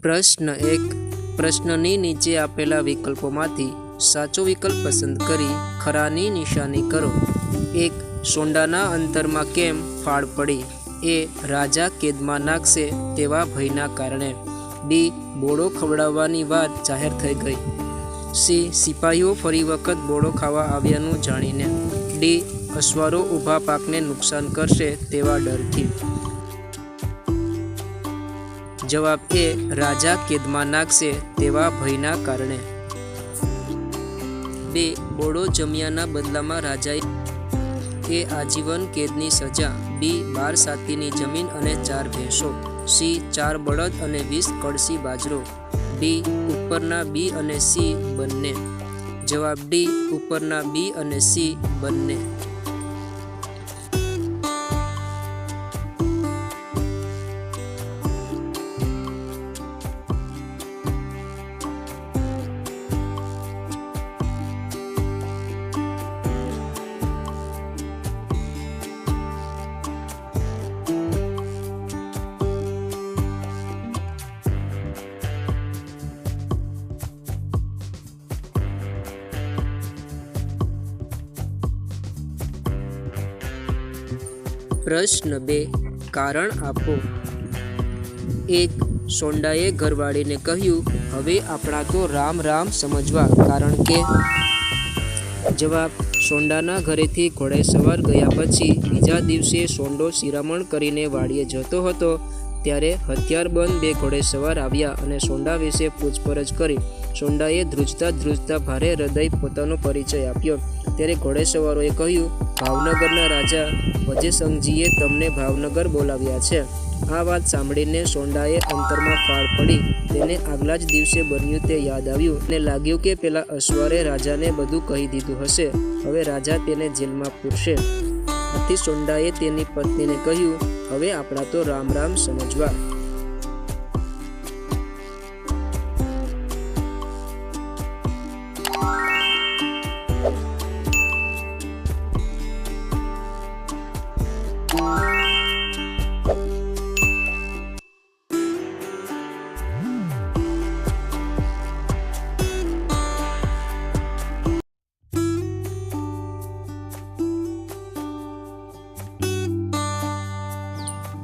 પ્રશ્ન 1. પ્રશ્નની નીચે આપેલા વિકલ્પોમાંથી સાચો વિકલ્પ પસંદ કરી ખરાની નિશાની કરો. 1. સોંડાના અંતરમાં કેમ ફાળ પડી? એ. રાજા કેદમાં નાખશે તેવા ભયના કારણે. બી. બોળો ખવડાવવાની વાત જાહેર થઈ ગઈ. સી. સિપાહીઓ ફરી વખત બોળો ખાવા આવ્યાનું જાણીને. ડી. અસવારો ઊભા પાકને નુકસાન કરશે તેવા ડરથી. જવાબ એ. રાજા કેદમાં નાખશે તેવા ભયના કારણે. 2. બોળો જમ્યાના બદલામાં રાજાએ એ. આજીવન કેદની સજા. બી. 12 સાતીની જમીન અને 4 ભેંસો. સી. 4 બળદ અને 20 કળશી બાજરો. ડી. ઉપરના બી અને સી બંને. જવાબ ડી. ઉપરના બી અને સી બંને. પ્રશ્ન 2. કારણ આપો. 1. સોંડાએ ઘરવાળીને કહ્યું, હવે આપણા તો રામ રામ સમજવા, કારણ કે. જવાબ. સોંડાના ઘરેથી ઘોડેસવાર ગયા પછી બીજા દિવસે સોંડો શિરામણ કરીને વાડીએ જતો હતો ત્યારે હથિયારબંધ 2 ઘોડેસવાર આવ્યા અને સોંડા વિશે પૂછપરછ કરી. સોંડાએ ધ્રુજતા ભારે હૃદય પોતાનો પરિચય આપ્યો. ત્યારે ઘોડેસવારોએ કહ્યું, ભાવનગરના રાજા વજેસંઘજીએ તમને ભાવનગર બોલાવ્યા છે. આ વાત સાંભળીને સોંડાએ અંતરમાં ફાળ પડી. તેને આગલા જ દિવસે બન્યું તે યાદ આવ્યું અને લાગ્યું કે પેલા અસવારે રાજાને બધું કહી દીધું હશે. હવે રાજા તેને જેલમાં પૂરશે. આથી સોંડાએ તેની પત્નીને કહ્યું, હવે આપણા તો રામ રામ સમજવા.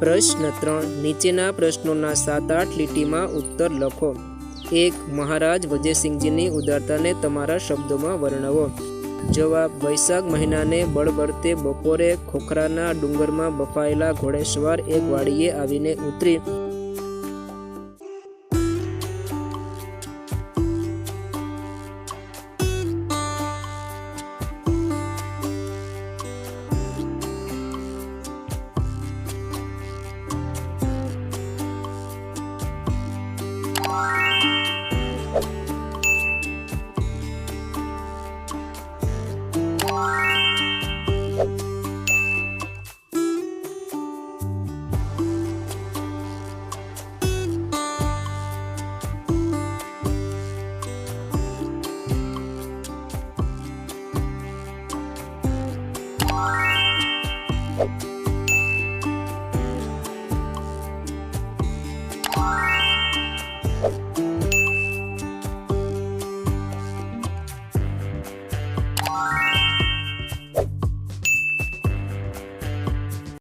પ્રશ્ન 3. નીચેના પ્રશ્નોના 7-8 લીટીમાં ઉત્તર લખો. 1. મહારાજ વજેસિંહજીની ઉદારતાને તમારા શબ્દોમાં વર્ણવો. જવાબ. વૈશાખ મહિનાને બળબડતે બપોરે ખોખરાના ડુંગરમાં બફાયેલા ઘોડેસવાર એક વાડીએ આવીને ઉતરી